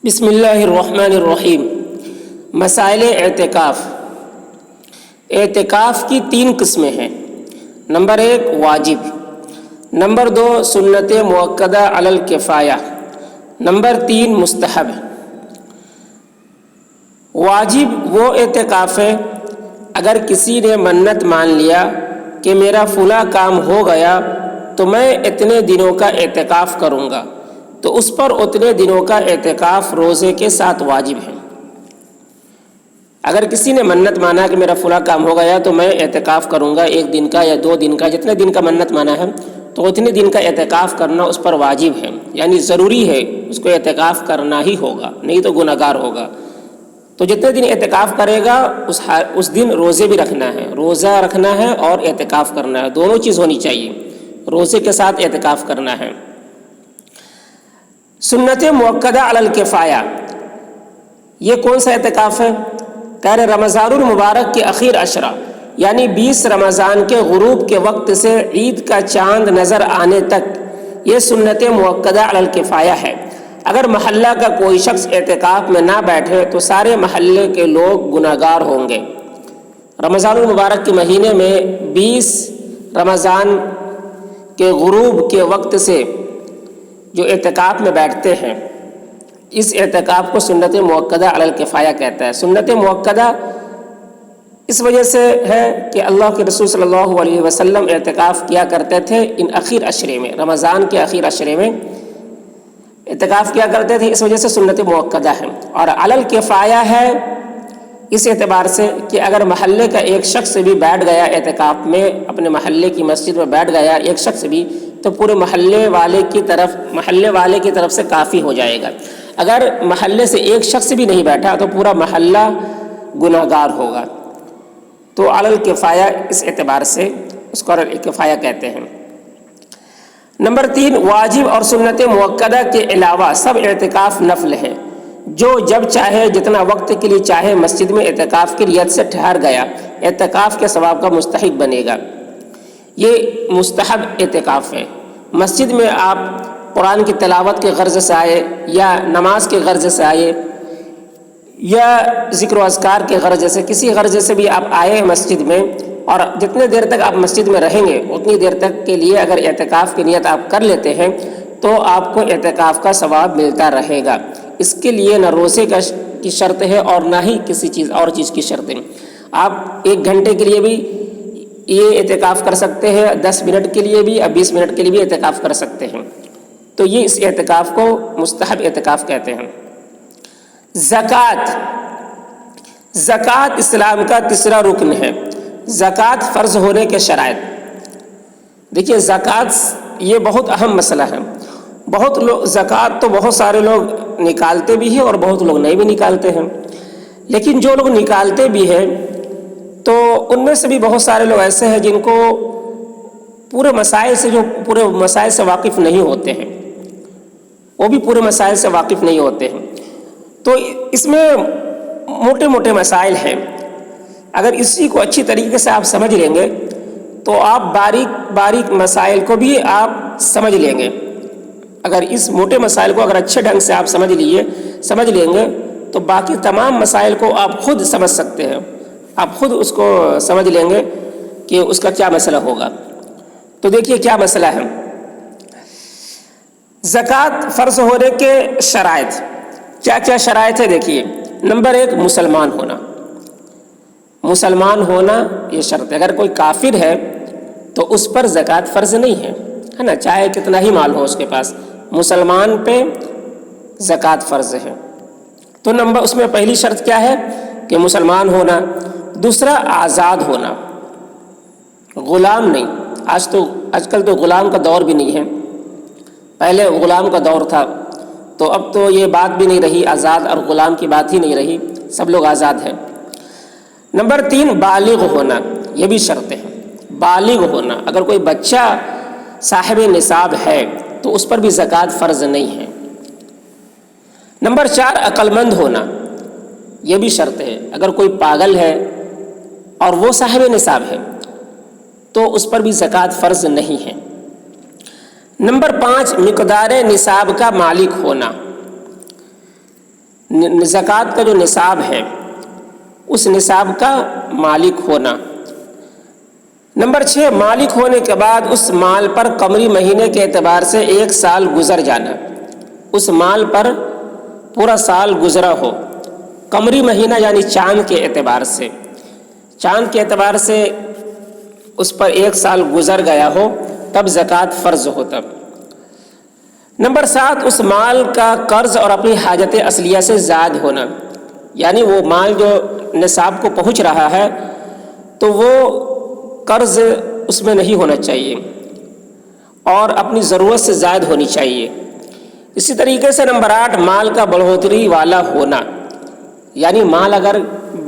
بسم اللہ الرحمن الرحیم۔ مسائل اعتکاف۔ اعتکاف کی 3 قسمیں ہیں۔ نمبر 1 واجب، نمبر 2 سنت مؤکدہ علی الکفایہ، نمبر 3 مستحب۔ واجب وہ اعتکاف ہے اگر کسی نے منت مان لیا کہ میرا فلاں کام ہو گیا تو میں اتنے دنوں کا اعتکاف کروں گا، تو اس پر اتنے دنوں کا اعتکاف روزے کے ساتھ واجب ہے۔ اگر کسی نے منت مانا کہ میرا فلاں کام ہو گیا تو میں اعتکاف کروں گا 1 دن کا یا 2 دن کا، جتنے دن کا منت مانا ہے تو اتنے دن کا اعتکاف کرنا اس پر واجب ہے، یعنی ضروری ہے، اس کو اعتکاف کرنا ہی ہوگا، نہیں تو گناہ گار ہوگا۔ تو جتنے دن اعتکاف کرے گا اس دن روزے بھی رکھنا ہے، روزہ رکھنا ہے اور اعتکاف کرنا ہے، دونوں چیز ہونی چاہیے، روزے کے ساتھ اعتکاف کرنا ہے۔ سنت مؤکدہ علی الکفایہ، یہ کون سا اعتکاف ہے؟ کہہ رہے رمضان المبارک کے اخیر عشرہ، یعنی 20 رمضان کے غروب کے وقت سے عید کا چاند نظر آنے تک، یہ سنت مؤکدہ علی الکفایہ ہے۔ اگر محلہ کا کوئی شخص اعتکاف میں نہ بیٹھے تو سارے محلے کے لوگ گناہ گار ہوں گے۔ رمضان المبارک کے مہینے میں 20 رمضان کے غروب کے وقت سے جو اعتکاف میں بیٹھتے ہیں، اس اعتکاف کو سنت مؤکدہ علی الکفایہ کہتا ہے۔ سنت مؤکدہ اس وجہ سے ہے کہ اللہ کے رسول صلی اللہ علیہ وسلم اعتکاف کیا کرتے تھے ان اخیر عشرے میں، رمضان کے اخیر عشرے میں اعتکاف کیا کرتے تھے، اس وجہ سے سنت مؤکدہ ہے۔ اور علی الکفایہ ہے اس اعتبار سے کہ اگر محلے کا ایک شخص بھی بیٹھ گیا اعتکاف میں، اپنے محلے کی مسجد میں بیٹھ گیا ایک شخص بھی، تو پورے محلے والے کی طرف سے کافی ہو جائے گا۔ اگر محلے سے ایک شخص بھی نہیں بیٹھا تو پورا محلہ گناہ گار ہوگا۔ تو علی الکفایہ اس اعتبار سے اس کو علی الکفایہ کہتے ہیں۔ نمبر 3 واجب اور سنت مؤکدہ کے علاوہ سب اعتکاف نفل ہے۔ جو جب چاہے جتنا وقت کے لیے چاہے مسجد میں اعتکاف کی نیت سے ٹھہر گیا، اعتکاف کے ثواب کا مستحق بنے گا۔ یہ مستحب اعتکاف ہے۔ مسجد میں آپ قرآن کی تلاوت کے غرض سے آئے یا نماز کے غرض سے آئے یا ذکر و اذکار کے غرض سے، کسی غرض سے بھی آپ آئے ہیں مسجد میں، اور جتنے دیر تک آپ مسجد میں رہیں گے اتنی دیر تک کے لیے اگر اعتکاف کی نیت آپ کر لیتے ہیں تو آپ کو اعتکاف کا ثواب ملتا رہے گا۔ اس کے لیے نہ روزے کی شرط ہے اور نہ ہی کسی چیز کی شرط ہے۔ آپ 1 گھنٹے کے لیے بھی یہ اعتکاف کر سکتے ہیں، 10 منٹ کے لیے بھی یا 20 منٹ کے لیے بھی اعتکاف کر سکتے ہیں۔ تو یہ اس اعتکاف کو مستحب اعتکاف کہتے ہیں۔ زکوٰۃ اسلام کا تیسرا رکن ہے۔ زکوٰۃ فرض ہونے کے شرائط۔ دیکھیے زکوٰۃ یہ بہت اہم مسئلہ ہے۔ زکوٰۃ تو بہت سارے لوگ نکالتے بھی ہیں اور بہت لوگ نہیں بھی نکالتے ہیں، لیکن جو لوگ نکالتے بھی ہیں تو ان میں سے بھی بہت سارے لوگ ایسے ہیں جن کو پورے مسائل سے واقف نہیں ہوتے ہیں، وہ بھی پورے مسائل سے واقف نہیں ہوتے ہیں۔ تو اس میں موٹے موٹے مسائل ہیں، اگر اسی کو اچھی طریقے سے آپ سمجھ لیں گے تو آپ باریک مسائل کو بھی آپ سمجھ لیں گے۔ اگر اس موٹے مسائل کو اگر اچھے ڈھنگ سے آپ سمجھ لیں گے تو باقی تمام مسائل کو آپ خود سمجھ سکتے ہیں، آپ خود اس کو سمجھ لیں گے کہ اس کا کیا مسئلہ ہوگا۔ تو دیکھیے کیا مسئلہ ہے۔ زکوٰۃ فرض ہونے کے شرائط کیا کیا شرائط ہے؟ دیکھیے نمبر 1 مسلمان ہونا یہ شرط ہے۔ اگر کوئی کافر ہے تو اس پر زکوٰۃ فرض نہیں ہے نا، چاہے کتنا ہی مال ہو اس کے پاس، مسلمان پہ زکوٰۃ فرض ہے۔ تو اس میں پہلی شرط کیا ہے کہ مسلمان ہونا۔ دوسرا آزاد ہونا، غلام نہیں۔ آج کل تو غلام کا دور بھی نہیں ہے، پہلے غلام کا دور تھا، تو اب تو یہ بات بھی نہیں رہی، آزاد اور غلام کی بات ہی نہیں رہی، سب لوگ آزاد ہیں۔ نمبر 3 بالغ ہونا، یہ بھی شرط ہے، بالغ ہونا۔ اگر کوئی بچہ صاحب نصاب ہے تو اس پر بھی زکوٰۃ فرض نہیں ہے۔ نمبر 4 عقل مند ہونا، یہ بھی شرط ہے۔ اگر کوئی پاگل ہے اور وہ صاحب نصاب ہے تو اس پر بھی زکوٰۃ فرض نہیں ہے۔ نمبر 5 مقدار نصاب کا مالک ہونا۔ زکوٰۃ کا جو نصاب ہے اس نصاب کا مالک ہونا۔ نمبر 6، مالک ہونے کے بعد اس مال پر قمری مہینے کے اعتبار سے 1 سال گزر جانا۔ اس مال پر پورا سال گزرا ہو، قمری مہینہ یعنی چاند کے اعتبار سے، چاند کے اعتبار سے اس پر 1 سال گزر گیا ہو تب زکوٰۃ فرض ہو تب۔ نمبر 7، اس مال کا قرض اور اپنی حاجت اصلیہ سے زائد ہونا، یعنی وہ مال جو نصاب کو پہنچ رہا ہے تو وہ قرض اس میں نہیں ہونا چاہیے اور اپنی ضرورت سے زائد ہونی چاہیے۔ اسی طریقے سے نمبر 8، مال کا بڑھوتری والا ہونا، یعنی مال اگر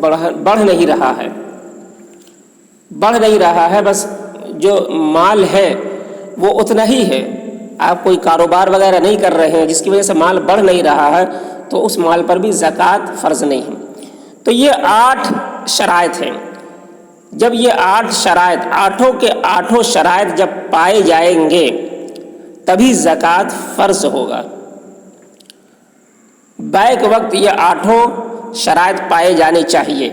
بڑھ نہیں رہا ہے، بس جو مال ہے وہ اتنا ہی ہے، آپ کوئی کاروبار وغیرہ نہیں کر رہے ہیں جس کی وجہ سے مال بڑھ نہیں رہا ہے تو اس مال پر بھی زکوٰۃ فرض نہیں ہے۔ تو یہ 8 شرائط ہیں۔ جب یہ 8 شرائط، 8 شرائط جب پائے جائیں گے تبھی زکوٰۃ فرض ہوگا۔ بیک وقت یہ 8 شرائط پائے جانے چاہیے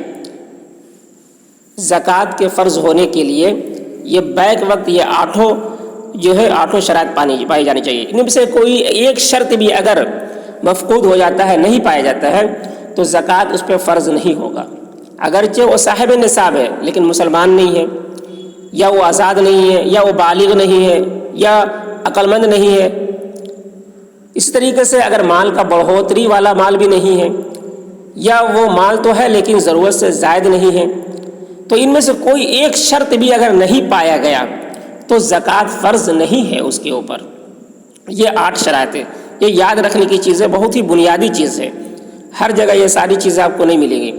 زکوٰۃ کے فرض ہونے کے لیے۔ یہ بیک وقت یہ 8 شرائط پائی جانی چاہیے۔ ان میں سے کوئی ایک شرط بھی اگر مفقود ہو جاتا ہے، نہیں پایا جاتا ہے، تو زکوٰۃ اس پہ فرض نہیں ہوگا، اگرچہ وہ صاحب نصاب ہے لیکن مسلمان نہیں ہے، یا وہ آزاد نہیں ہے، یا وہ بالغ نہیں ہے، یا عقل مند نہیں ہے۔ اس طریقے سے اگر مال کا بڑھوتری والا مال بھی نہیں ہے، یا وہ مال تو ہے لیکن ضرورت سے زائد نہیں ہے، تو ان میں سے کوئی ایک شرط بھی اگر نہیں پایا گیا تو زکوٰۃ فرض نہیں ہے اس کے اوپر۔ یہ 8 شرائط ہیں، یہ یاد رکھنے کی چیزیں، بہت ہی بنیادی چیز ہے، ہر جگہ یہ ساری چیزیں آپ کو نہیں ملیں گی۔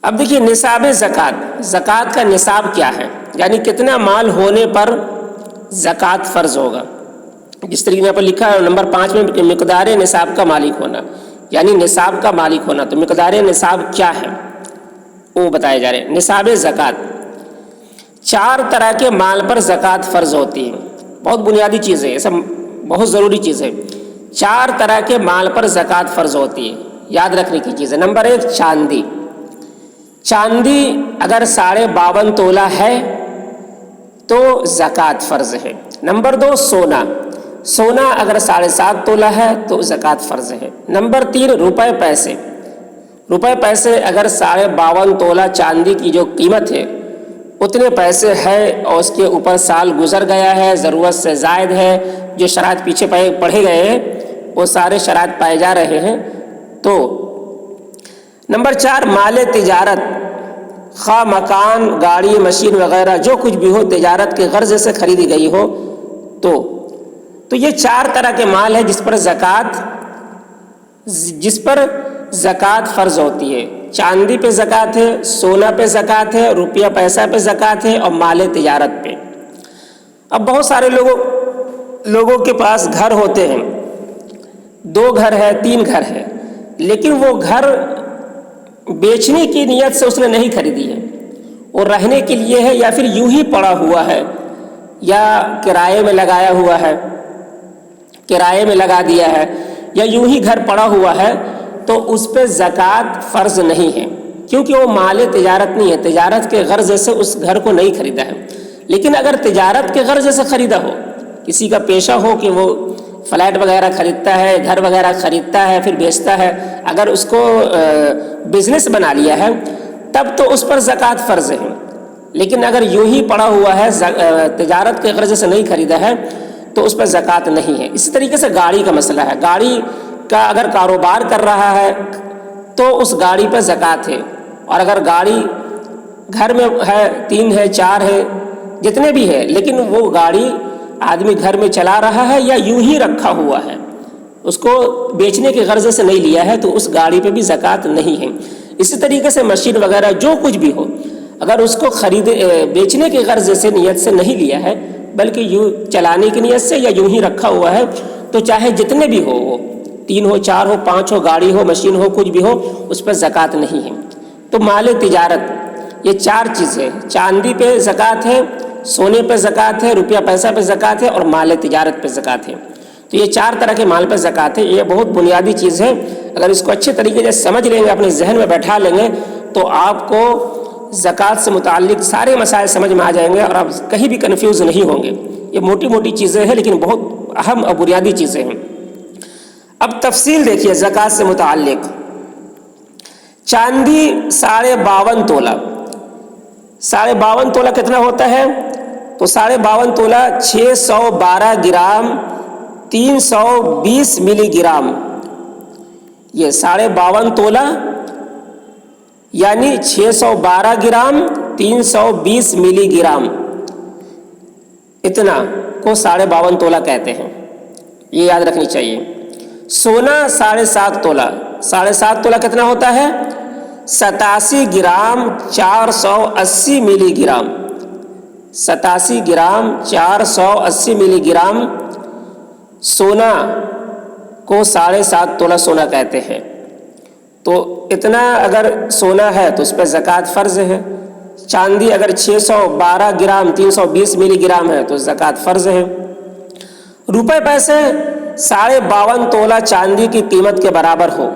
اب دیکھیے نصاب زکوٰۃ کا نصاب کیا ہے، یعنی کتنا مال ہونے پر زکوٰۃ فرض ہوگا۔ جس طریقے یہاں پر لکھا ہے نمبر 5 میں، مقدار نصاب کا مالک ہونا، یعنی نصاب کا مالک ہونا۔ تو مقدار نصاب کیا ہے وہ بتائے جا رہے ہیں۔ نصاب زکوٰۃ، 4 طرح کے مال پر زکوٰۃ فرض ہوتی ہے، بہت بنیادی چیز ہے، یہ سب بہت ضروری چیز ہے۔ 4 طرح کے مال پر زکوٰۃ فرض ہوتی ہے، یاد رکھنے کی چیز ہے۔ نمبر 1، چاندی اگر 52.5 تولہ ہے تو زکوٰۃ فرض ہے۔ نمبر 2، سونا اگر 7.5 تولہ ہے تو زکوٰۃ فرض ہے۔ نمبر 3، روپے پیسے اگر 52.5 تولہ چاندی کی جو قیمت ہے اتنے پیسے ہے اور اس کے اوپر سال گزر گیا ہے، ضرورت سے زائد ہے، جو شرائط پیچھے پڑھے گئے ہیں وہ سارے شرائط پائے جا رہے ہیں تو۔ نمبر 4، مال تجارت، خواہ مکان، گاڑی، مشین وغیرہ جو کچھ بھی ہو تجارت کے غرض سے خریدی گئی ہو تو یہ 4 طرح کے مال ہے جس پر زکوٰۃ فرض ہوتی ہے۔ چاندی پہ زکوٰۃ ہے، سونا پہ زکوٰۃ ہے، روپیہ پیسہ پہ زکوٰۃ ہے، اور مال تجارت پہ۔ اب بہت سارے لوگوں کے پاس گھر ہوتے ہیں، 2 گھر ہے، 3 گھر ہے، لیکن وہ گھر بیچنے کی نیت سے اس نے نہیں خریدی ہے، اور رہنے کے لیے ہے، یا پھر یوں ہی پڑا ہوا ہے، یا کرائے میں لگایا ہوا ہے، کرائے میں لگا دیا ہے، یا یوں ہی گھر پڑا ہوا ہے، تو اس پہ زکوٰۃ فرض نہیں ہے، کیونکہ وہ مال تجارت نہیں ہے، تجارت کے غرض سے اس گھر کو نہیں خریدا ہے۔ لیکن اگر تجارت کے غرض سے خریدا ہو، کسی کا پیشہ ہو کہ وہ فلیٹ وغیرہ خریدتا ہے، گھر وغیرہ خریدتا ہے پھر بیچتا ہے، اگر اس کو بزنس بنا لیا ہے تب تو اس پر زکوٰۃ فرض ہے۔ لیکن اگر یوں ہی پڑا ہوا ہے، تجارت کے غرض سے نہیں خریدا ہے، تو اس پر زکوٰۃ نہیں ہے۔ اسی طریقے سے گاڑی کا مسئلہ ہے، گاڑی کا اگر کاروبار کر رہا ہے تو اس گاڑی پر زکوٰۃ ہے، اور اگر گاڑی گھر میں ہے، 3 ہے، 4 ہے، جتنے بھی ہے، لیکن وہ گاڑی آدمی گھر میں چلا رہا ہے یا یوں ہی رکھا ہوا ہے، اس کو بیچنے کے غرض سے نہیں لیا ہے، تو اس گاڑی پہ بھی زکوٰۃ نہیں ہے۔ اسی طریقے سے مشین وغیرہ جو کچھ بھی ہو، اگر اس کو بیچنے کے غرض سے نیت سے نہیں لیا ہے، بلکہ یوں چلانے کی نیت سے یا یوں ہی رکھا ہوا ہے، تو چاہے جتنے بھی ہو، وہ 3 ہو، 4 ہو، 5 ہو، گاڑی ہو، مشین ہو، کچھ بھی ہو، اس پر زکوٰۃ نہیں ہے۔ تو مال تجارت، یہ 4 چیزیں، چاندی پہ زکوٰۃ ہے، سونے پہ زکوٰۃ ہے، روپیہ پیسہ پہ زکوٰۃ ہے، اور مال تجارت پہ زکوٰۃ ہے۔ تو یہ 4 طرح کے مال پر زکوٰۃ ہے. یہ بہت بنیادی چیز ہے. اگر اس کو اچھے طریقے سے سمجھ لیں گے، اپنے ذہن میں بیٹھا لیں گے، تو آپ کو زکوٰۃ سے متعلق سارے مسائل سمجھ میں آ جائیں گے اور آپ کہیں بھی کنفیوز نہیں ہوں گے. یہ موٹی موٹی چیزیں ہیں لیکن بہت اہم اور بنیادی چیزیں ہیں. اب تفصیل دیکھیے زکوٰۃ سے متعلق. چاندی 52.5 تولہ. 52.5 تولہ کتنا ہوتا ہے؟ تو 52.5 تولہ 612 گرام 320 ملی گرام. یہ 52.5 تولہ یعنی 612 گرام 320 ملی گرام، اتنا کو 52.5 تولہ کہتے ہیں. یہ یاد رکھنی چاہیے. سونا 7.5 تولہ. 7.5 تولہ کتنا ہوتا ہے؟ 87 گرام 480 ملی گرام. 87 گرام 480 ملی گرام سونا کو 7.5 تولہ سونا کہتے ہیں. تو اتنا اگر سونا ہے تو اس پہ زکوٰۃ فرض ہے. چاندی اگر 612 گرام 320 ملی گرام ہے تو زکوٰۃ فرض ہے. روپے پیسے 52.5 تولہ چاندی کی قیمت کے برابر ہو.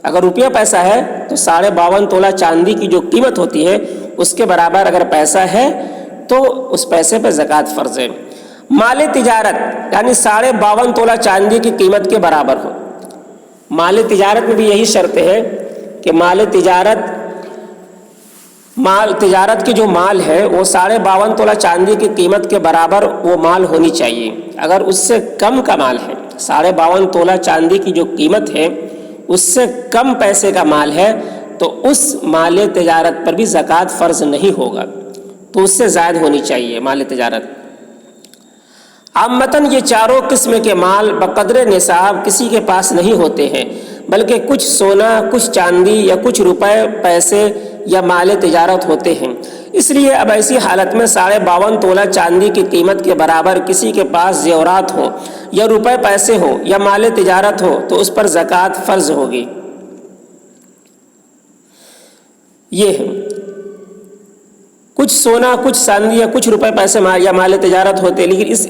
اگر روپیہ پیسہ ہے تو 52.5 تولہ چاندی کی جو قیمت ہوتی ہے اس کے برابر اگر پیسہ ہے تو اس پیسے پہ زکوٰۃ فرض ہے. مال تجارت یعنی 52.5 تولہ چاندی کی قیمت کے برابر ہو. مال تجارت میں بھی یہی شرط ہے کہ مال تجارت کی جو مال ہے وہ 52.5 تولہ چاندی کی قیمت کے برابر وہ مال ہونی چاہیے. اگر اس سے کم کا مال ہے، 52.5 تولہ چاندی کی جو قیمت ہے اس سے کم پیسے کا مال ہے تو اس مال تجارت پر بھی زکوٰۃ فرض نہیں ہوگا. تو اس سے زائد ہونی چاہیے مال تجارت. عامتاً یہ چاروں قسم کے مال بقدر نصاب کسی کے پاس نہیں ہوتے ہیں، بلکہ کچھ سونا، کچھ چاندی یا کچھ روپے پیسے یا مال تجارت ہوتے ہیں. اس لیے اب ایسی حالت میں 52.5 تولہ چاندی کی قیمت کے برابر کسی کے پاس زیورات ہو یا روپے پیسے ہو یا مال تجارت ہو تو اس پر زکوٰۃ فرض ہوگی. یہ ہے کچھ سونا، کچھ چاندی یا کچھ روپے پیسے یا مال تجارت ہوتے، لیکن اس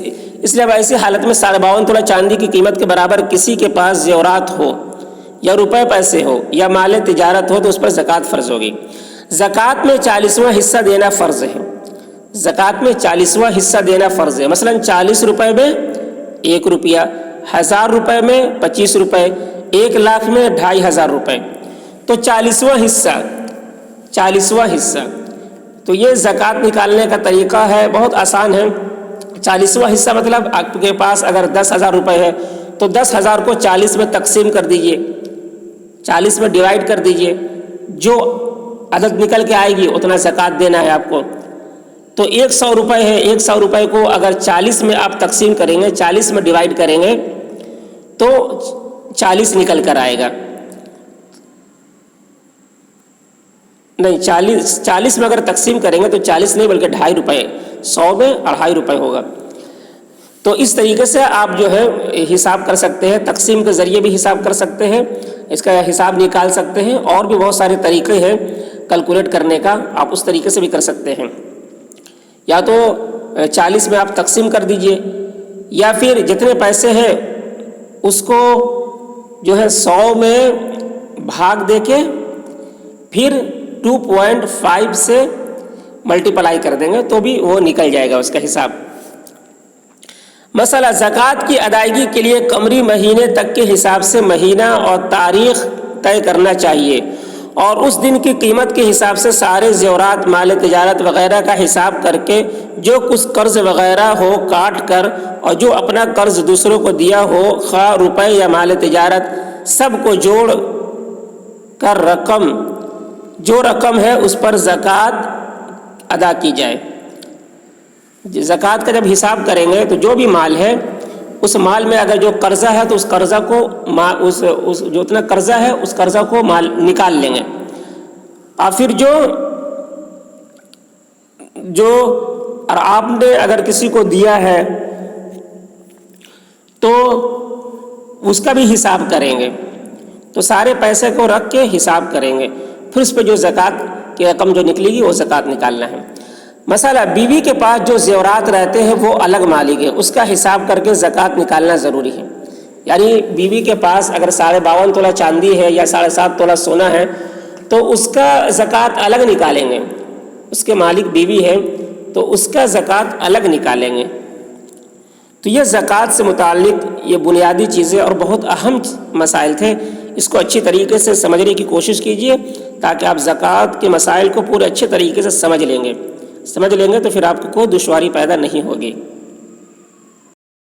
لیے اب ایسی حالت میں 52.5 تولہ چاندی کی قیمت کے برابر کسی کے پاس زیورات ہو یا روپے پیسے ہو یا مال تجارت ہو تو اس پر زکوٰۃ فرض ہوگی. زکوٰۃ میں 40واں حصہ دینا فرض ہے. زکوٰۃ میں 40واں حصہ دینا فرض ہے. مثلاً 40 روپے میں 1 روپیہ، 1000 روپے میں 25 روپے، 1 لاکھ میں 2500 روپے. تو 40واں حصہ تو یہ زکوٰۃ نکالنے کا طریقہ ہے، بہت آسان ہے. 40واں حصہ مطلب آپ کے پاس اگر 10,000 روپے ہے تو 10,000 کو 40 میں تقسیم کر دیجئے، 40 میں ڈیوائڈ کر دیجئے. جو عدد نکل کے آئے گی اتنا زکوٰۃ دینا ہے آپ کو. تو 100 روپے ہے، 100 روپے کو اگر 40 میں آپ تقسیم کریں گے، 40 میں ڈیوائڈ کریں گے تو 40 نکل کر آئے گا. نہیں، 40 میں اگر تقسیم کریں گے تو 40 نہیں بلکہ 2.5 روپے، 100 میں 2.5 روپے ہوگا. تو اس طریقے سے آپ جو ہے حساب کر سکتے ہیں، تقسیم کے ذریعے بھی حساب کر سکتے ہیں، اس کا حساب نکال سکتے ہیں، اور بھی بہت سارے طریقے ہیں کیلکولیٹ کرنے کا، آپ اس طریقے سے بھی کر سکتے ہیں. یا تو 40 میں آپ تقسیم کر دیجئے، یا پھر جتنے پیسے ہیں اس کو جو ہے 100 میں بھاگ دے کے پھر 2.5 سے ملٹیپلائی کر دیں گے تو بھی وہ نکل جائے گا اس کا حساب. مسئلہ زکوٰۃ کی ادائیگی کے لیے قمری مہینے تک کے حساب سے مہینہ اور تاریخ طے کرنا چاہیے، اور اس دن کی قیمت کے حساب سے سارے زیورات، مال تجارت وغیرہ کا حساب کر کے جو کچھ قرض وغیرہ ہو کاٹ کر، اور جو اپنا قرض دوسروں کو دیا ہو خواہ روپے یا مال تجارت، سب کو جوڑ کر جو رقم ہے اس پر زکوٰۃ ادا کی جائے. زکوٰۃ کا جب حساب کریں گے تو جو بھی مال ہے اس مال میں اگر جو قرضہ ہے تو اس قرضہ کو جو اتنا قرضہ ہے اس قرضہ کو مال نکال لیں گے، اور پھر جو اور آپ نے اگر کسی کو دیا ہے تو اس کا بھی حساب کریں گے. تو سارے پیسے کو رکھ کے حساب کریں گے، پھر اس پہ جو زکوٰۃ کی رقم جو نکلے گی وہ زکوٰۃ نکالنا ہے. مسئلہ بیوی کے پاس جو زیورات رہتے ہیں وہ الگ مالک ہے، اس کا حساب کر کے زکوٰۃ نکالنا ضروری ہے۔ یعنی بیوی کے پاس اگر 52.5 تولہ چاندی ہے یا 7.5 تولہ سونا ہے تو اس کا زکوٰۃ الگ نکالیں گے، اس کے مالک بیوی ہے تو اس کا زکوٰۃ الگ نکالیں گے۔ تو یہ زکوٰۃ سے متعلق یہ بنیادی چیزیں اور بہت اہم مسائل تھے، اس کو اچھی طریقے سے سمجھنے کی کوشش کیجیے تاکہ آپ زکوٰۃ کے مسائل کو پورے اچھے طریقے سے سمجھ لیں گے تو پھر آپ کو کوئی دشواری پیدا نہیں ہوگی۔